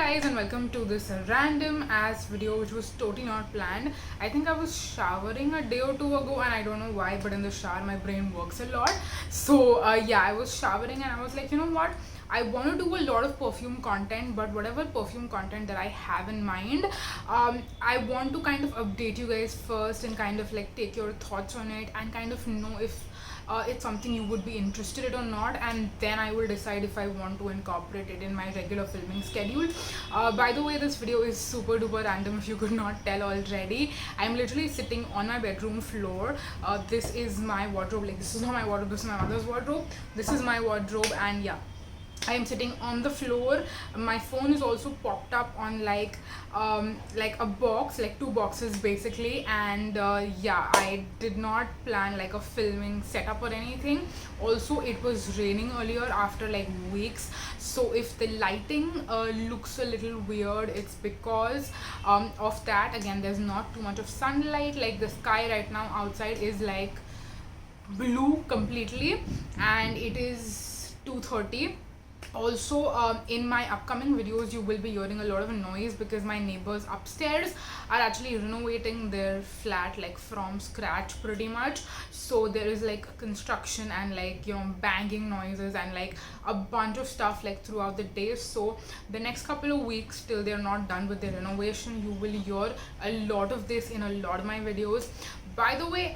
guys, and welcome to this random ass video which was totally not planned. I think I was showering a day or two ago and I don't know why, but in the shower my brain works a lot. So yeah, I was showering and I was like, you know what, I want to do a lot of perfume content, but whatever perfume content that I have in mind, I want to kind of update you guys first and kind of like take your thoughts on it and kind of know if it's something you would be interested in or not, and then I will decide if I want to incorporate it in my regular filming schedule. By the way, this video is super duper random if you could not tell already. I'm literally sitting on my bedroom floor. This is my wardrobe. Like, this is not my wardrobe, this is my mother's wardrobe. This is my wardrobe, and yeah, I am sitting on the floor. My phone is also popped up on like a box, like two boxes basically, and yeah, I did not plan like a filming setup or anything. Also, it was raining earlier after like weeks, so if the lighting looks a little weird, it's because of that. Again, there's not too much of sunlight. Like, the sky right now outside is like blue completely, and it is 2:30. Also, in my upcoming videos you will be hearing a lot of noise because my neighbors upstairs are actually renovating their flat like from scratch pretty much. So there is like construction and like, you know, banging noises and like a bunch of stuff like throughout the day. So the next couple of weeks till they're not done with the renovation, you will hear a lot of this in a lot of my videos. By the way,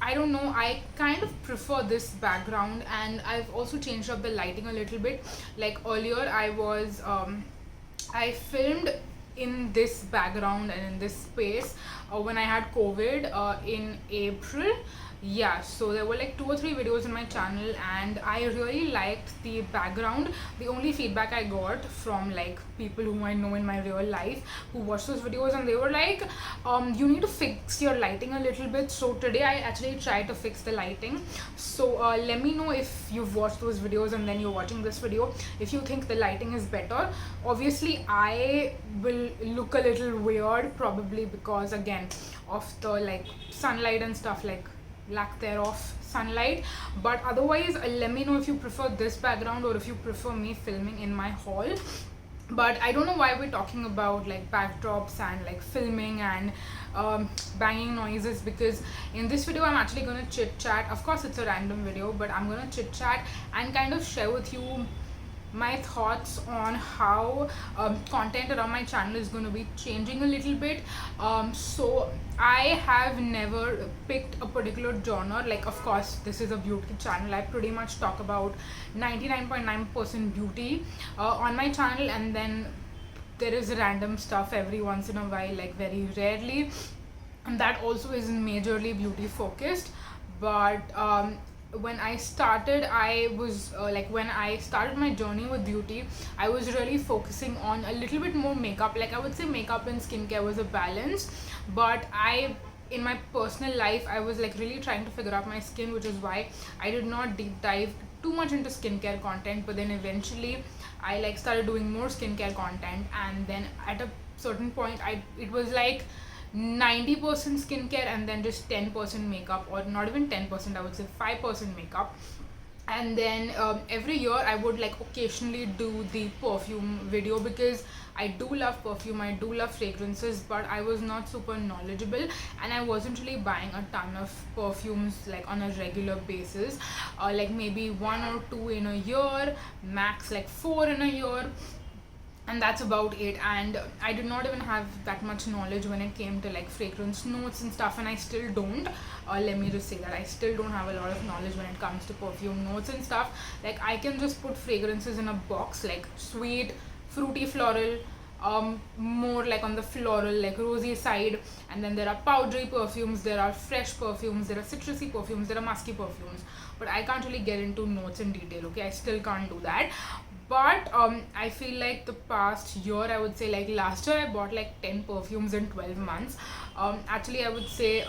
I don't know, I kind of prefer this background, and I've also changed up the lighting a little bit. Like, earlier I filmed in this background and in this space when I had COVID in April. Yeah, so there were like 2 or 3 videos in my channel and I really liked the background. The only feedback I got from like people whom I know in my real life who watched those videos, and they were like, you need to fix your lighting a little bit. So today I actually tried to fix the lighting. So let me know if you've watched those videos and then you're watching this video, if you think the lighting is better. Obviously I will look a little weird probably because again of the like sunlight and stuff, like lack thereof sunlight, but otherwise let me know if you prefer this background or if you prefer me filming in my hall. But I don't know why we're talking about like backdrops and like filming and banging noises, because in this video I'm actually gonna chit chat. Of course it's a random video, but I'm gonna chit chat and kind of share with you my thoughts on how content around my channel is going to be changing a little bit. So I have never picked a particular genre. Like, of course this is a beauty channel, I pretty much talk about 99.9% beauty on my channel, and then there is random stuff every once in a while, like very rarely, and that also is majorly beauty focused. But when I started, I was when I started my journey with beauty, I was really focusing on a little bit more makeup. Like, I would say makeup and skincare was a balance, but in my personal life I was like really trying to figure out my skin, which is why I did not deep dive too much into skincare content. But then eventually I like started doing more skincare content, and then at a certain point it was like 90% skincare and then just 10% makeup, or not even 10%, I would say 5% makeup. And then every year I would like occasionally do the perfume video because I do love perfume, I do love fragrances, but I was not super knowledgeable and I wasn't really buying a ton of perfumes like on a regular basis. Like maybe 1 or 2 in a year, max like 4 in a year, and that's about it. And I did not even have that much knowledge when it came to like fragrance notes and stuff, and I still don't. Let me just say that I still don't have a lot of knowledge when it comes to perfume notes and stuff. Like, I can just put fragrances in a box, like sweet, fruity, floral, more like on the floral, like rosy side, and then there are powdery perfumes, there are fresh perfumes, there are citrusy perfumes, there are musky perfumes, but I can't really get into notes in detail. Okay, I still can't do that. But I feel like the past year, I would say like last year I bought like 10 perfumes in 12 months. Actually I would say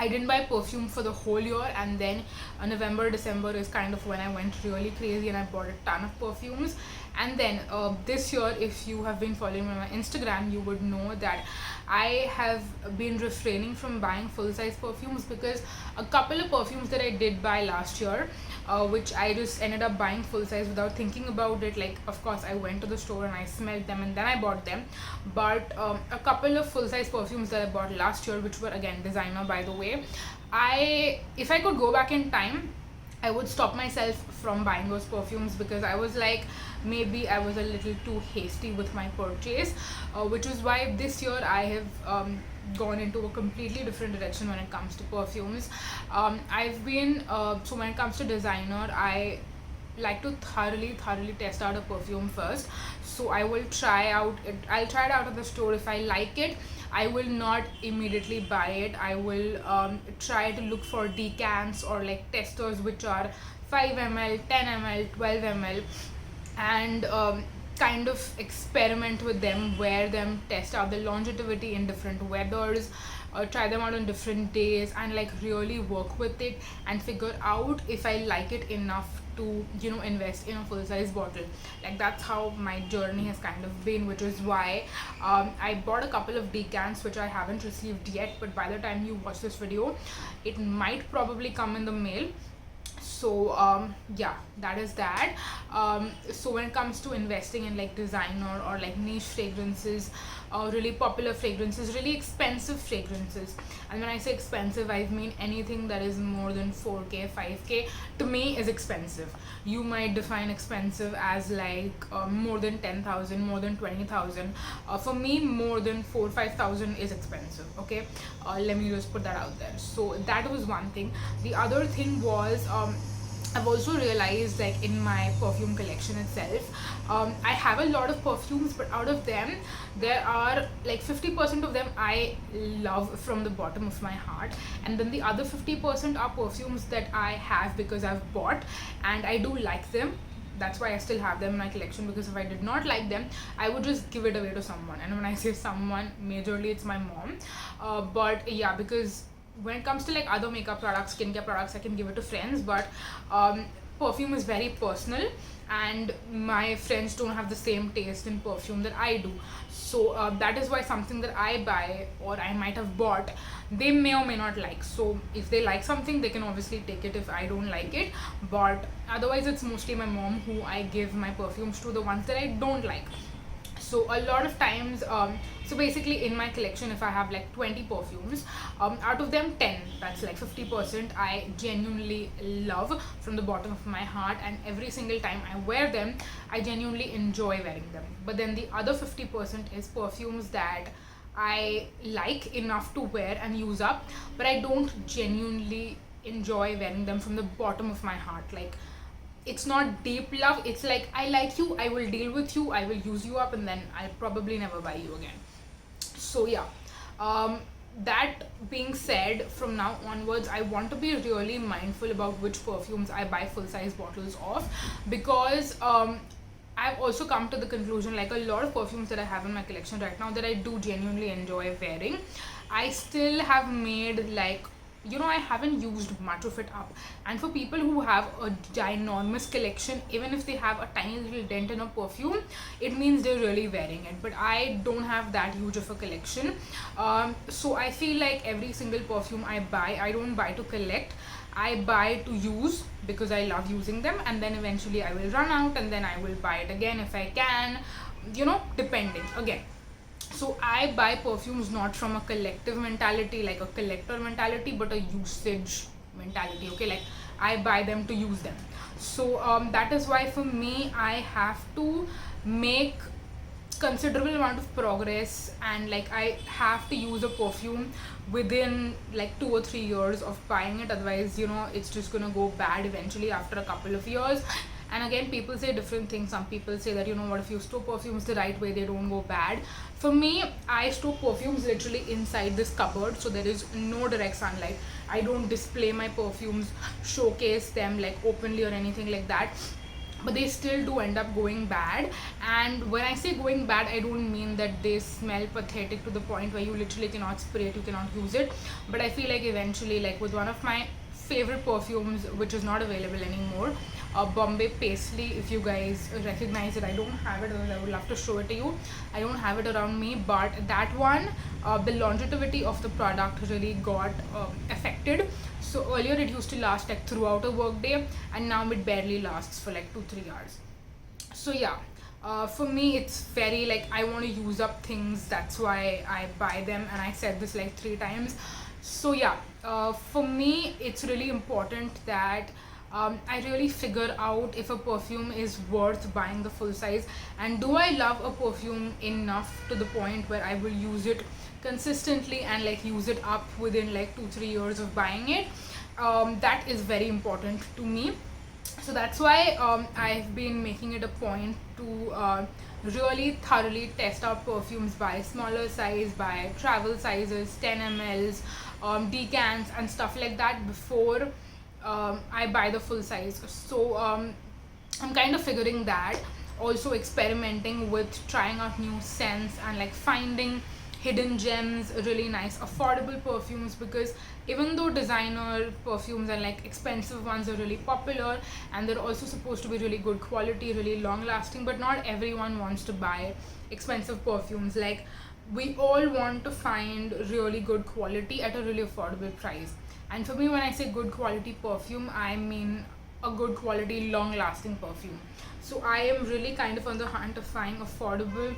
I didn't buy perfume for the whole year, and then November, December is kind of when I went really crazy and I bought a ton of perfumes. And then this year, if you have been following me on my Instagram, you would know that I have been refraining from buying full size perfumes because a couple of perfumes that I did buy last year, which I just ended up buying full size without thinking about it. Like, of course, I went to the store and I smelled them and then I bought them. But a couple of full size perfumes that I bought last year, which were again designer, by the way, if I could go back in time, I would stop myself from buying those perfumes because I was like, maybe I was a little too hasty with my purchase, which is why this year I have gone into a completely different direction when it comes to perfumes. I've been, so when it comes to designer, I like to thoroughly test out a perfume first. So I'll try it out at the store. If I like it, I will not immediately buy it. I will try to look for decants or like testers which are 5 ml, 10 ml, 12 ml, and kind of experiment with them, wear them, test out the longevity in different weathers, try them out on different days, and like really work with it and figure out if I like it enough to invest in a full size bottle. Like, that's how my journey has kind of been, which is why I bought a couple of decants which I haven't received yet, but by the time you watch this video it might probably come in the mail. So yeah, that is that. So when it comes to investing in like designer or like niche fragrances, really popular fragrances, really expensive fragrances, and when I say expensive, I mean anything that is more than 4k 5k to me is expensive. You might define expensive as like more than 10,000, more than 20,000. For me, more than 4 5,000 is expensive. Okay, let me just put that out there. So that was one thing. The other thing was, I've also realized, like, in my perfume collection itself, I have a lot of perfumes, but out of them, there are like 50% of them I love from the bottom of my heart, and then the other 50% are perfumes that I have because I've bought and I do like them. That's why I still have them in my collection, because if I did not like them, I would just give it away to someone. And when I say someone, majorly it's my mom. But yeah, because when it comes to like other makeup products, skincare products, I can give it to friends, but perfume is very personal, and my friends don't have the same taste in perfume that I do. So that is why something that I buy or I might have bought, they may or may not like. So if they like something, they can obviously take it if I don't like it, but otherwise it's mostly my mom who I give my perfumes to, the ones that I don't like. So a lot of times, so basically in my collection, if I have like 20 perfumes, out of them 10, that's like 50%, I genuinely love from the bottom of my heart, and every single time I wear them, I genuinely enjoy wearing them. But then the other 50% is perfumes that I like enough to wear and use up, but I don't genuinely enjoy wearing them from the bottom of my heart. Like, it's not deep love, it's like, I like you, I will deal with you, I will use you up, and then I'll probably never buy you again. So yeah, that being said, from now onwards, I want to be really mindful about which perfumes I buy full size bottles of, because I've also come to the conclusion, like, a lot of perfumes that I have in my collection right now that I do genuinely enjoy wearing, I still have made, like, I haven't used much of it up. And for people who have a ginormous collection, even if they have a tiny little dent in a perfume, it means they're really wearing it. But I don't have that huge of a collection. So I feel like every single perfume I buy, I don't buy to collect, I buy to use because I love using them, and then eventually I will run out and then I will buy it again if I can, depending again. So I buy perfumes not from a collective mentality, like a collector mentality, but a usage mentality. Okay, like, I buy them to use them. So that is why for me, I have to make considerable amount of progress, and like, I have to use a perfume within like 2 or 3 years of buying it. Otherwise, it's just gonna go bad eventually after a couple of years. And again, people say different things. Some people say that, what if you store perfumes the right way, they don't go bad. For me, I store perfumes literally inside this cupboard, so there is no direct sunlight. I don't display my perfumes, showcase them like openly or anything like that, but they still do end up going bad. And when I say going bad, I don't mean that they smell pathetic to the point where you literally cannot spray it, you cannot use it. But I feel like eventually, like with one of my favorite perfumes which is not available anymore. Bombay Paisley, if you guys recognize it. I don't have it, I would love to show it to you. I don't have it around me, but that one, the longevity of the product really got affected. So earlier it used to last like throughout a work day, and now it barely lasts for like 2-3 hours. So yeah, for me it's very like I want to use up things, that's why I buy them, and I said this like 3 times. So yeah, for me it's really important that I really figure out if a perfume is worth buying the full size, and do I love a perfume enough to the point where I will use it consistently and like use it up within like 2-3 years of buying it. That is very important to me. So that's why I've been making it a point to really thoroughly test out perfumes by smaller size, by travel sizes, 10 mls, decants and stuff like that before I buy the full size. So I'm kind of figuring that, also experimenting with trying out new scents and like finding hidden gems, really nice affordable perfumes, because even though designer perfumes and like expensive ones are really popular and they're also supposed to be really good quality, really long lasting, but not everyone wants to buy expensive perfumes. Like we all want to find really good quality at a really affordable price. And for me, when I say good quality perfume, I mean a good quality long lasting perfume. So I am really kind of on the hunt of finding affordable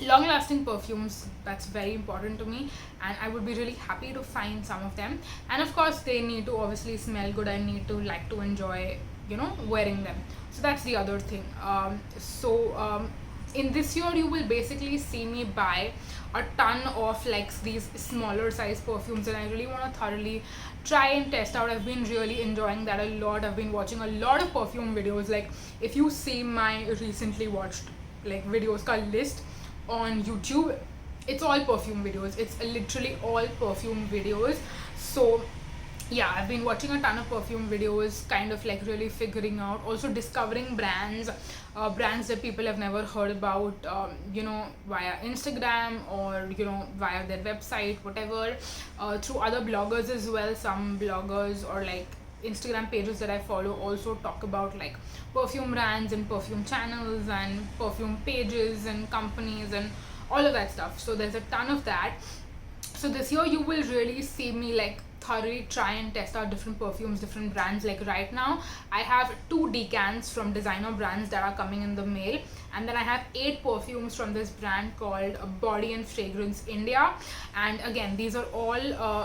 long lasting perfumes. That's very important to me, and I would be really happy to find some of them. And of course they need to obviously smell good. I need to like to enjoy, you know, wearing them. So that's the other thing. In this year you will basically see me buy a ton of like these smaller size perfumes, and I really want to thoroughly try and test out. I've been really enjoying that a lot. I've been watching a lot of perfume videos. Like if you see my recently watched like videos called list on YouTube, it's all perfume videos. It's literally all perfume videos. So yeah, I've been watching a ton of perfume videos, kind of like really figuring out, also discovering brands, brands that people have never heard about, you know, via Instagram or, you know, via their website, whatever, through other bloggers as well. Some bloggers or like Instagram pages that I follow also talk about like perfume brands and perfume channels and perfume pages and companies and all of that stuff. So there's a ton of that. So this year you will really see me like thoroughly try and test out different perfumes, different brands. Like right now I have 2 decants from designer brands that are coming in the mail, and then I have 8 perfumes from this brand called Body and Fragrance India. And again, these are all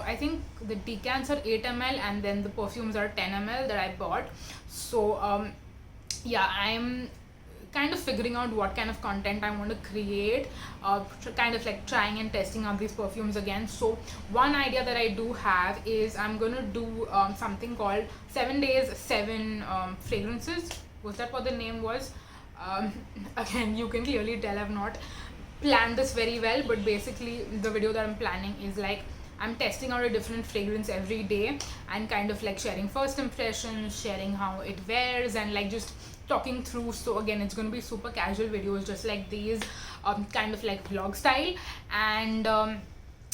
I think the decants are 8 ml and then the perfumes are 10 ml that I bought. So yeah, I'm kind of figuring out what kind of content I want to create, kind of like trying and testing out these perfumes again. So one idea that I do have is I'm gonna do something called 7 days 7 fragrances. Was that what the name was? Again, you can clearly tell I've not planned this very well, but basically the video that I'm planning is like I'm testing out a different fragrance every day and kind of like sharing first impressions, sharing how it wears, and like just talking through. So again, it's going to be super casual videos just like these, kind of like vlog style. And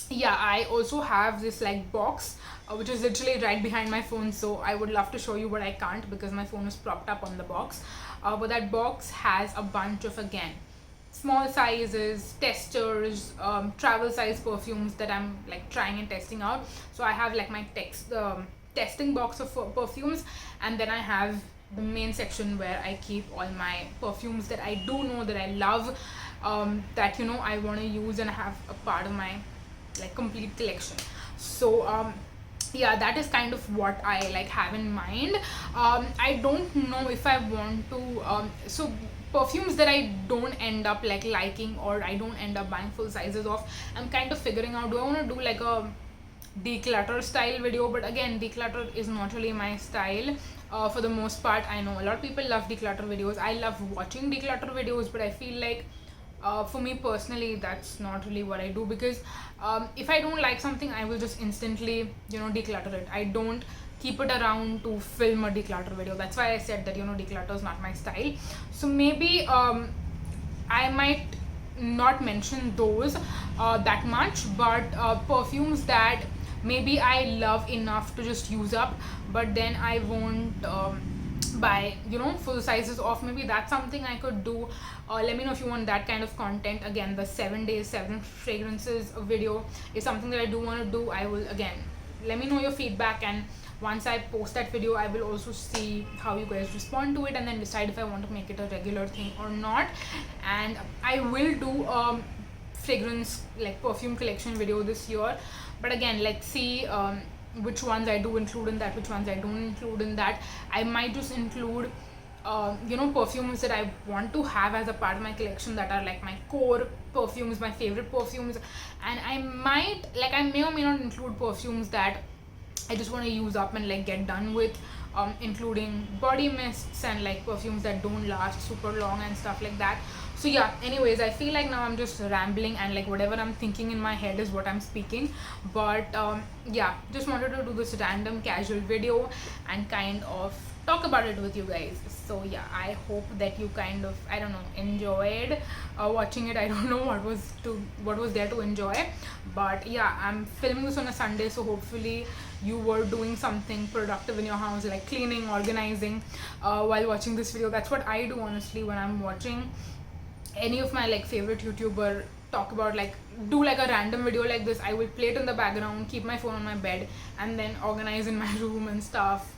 yeah, I also have this like box which is literally right behind my phone, so I would love to show you, but I can't because my phone is propped up on the box. But that box has a bunch of, again, small sizes, testers, travel size perfumes that I'm like trying and testing out. So I have like my testing box of perfumes, and then I have the main section where I keep all my perfumes that I do know that I love, that, you know, I want to use and have a part of my like complete collection. So yeah, that is kind of what I like have in mind. I don't know if I want to so perfumes that I don't end up like liking or I don't end up buying full sizes of, I'm kind of figuring out, do I want to do like a declutter style video? But again, declutter is not really my style. For the most part, I know a lot of people love declutter videos. I love watching declutter videos, but I feel like for me personally, that's not really what I do, because if I don't like something, I will just instantly, you know, declutter it. I don't keep it around to film a declutter video. That's why I said that, you know, declutter is not my style. So maybe I might not mention those that much, but perfumes that maybe I love enough to just use up, but then I won't buy, full sizes of. Maybe that's something I could do. Let me know if you want that kind of content. Again, the 7 days 7 fragrances video is something that I do want to do. I will, again, let me know your feedback, and once I post that video, I will also see how you guys respond to it, and then decide if I want to make it a regular thing or not. And I will do fragrance, like perfume collection video this year, but again, let's see which ones I do include in that, which ones I don't include in that. I might just include perfumes that I want to have as a part of my collection, that are like my core perfumes, my favorite perfumes. And I may or may not include perfumes that I just want to use up and like get done with, including body mists and like perfumes that don't last super long and stuff like that. So yeah, anyways, I feel like now I'm just rambling, and like whatever I'm thinking in my head is what I'm speaking. But yeah, just wanted to do this random casual video and kind of talk about it with you guys. So yeah, I hope that you kind of, I don't know, enjoyed watching it. I don't know what was there to enjoy, but yeah, I'm filming this on a Sunday, so hopefully you were doing something productive in your house, like cleaning, organizing, while watching this video. That's what I do honestly when I'm watching any of my like favorite YouTuber talk about, like do like a random video like this. I will play it in the background, keep my phone on my bed, and then organize in my room and stuff.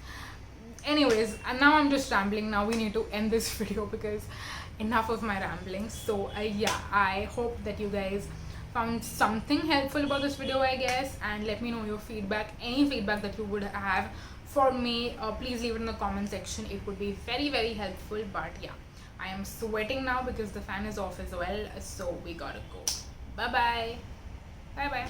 Anyways, and now I'm just rambling. Now we need to end this video because enough of my rambling. So yeah, I hope that you guys found something helpful about this video, I guess, and let me know your feedback. Any feedback that you would have for me, please leave it in the comment section. It would be very, very helpful. But yeah, I am sweating now because the fan is off as well, so we gotta go. Bye bye. Bye bye.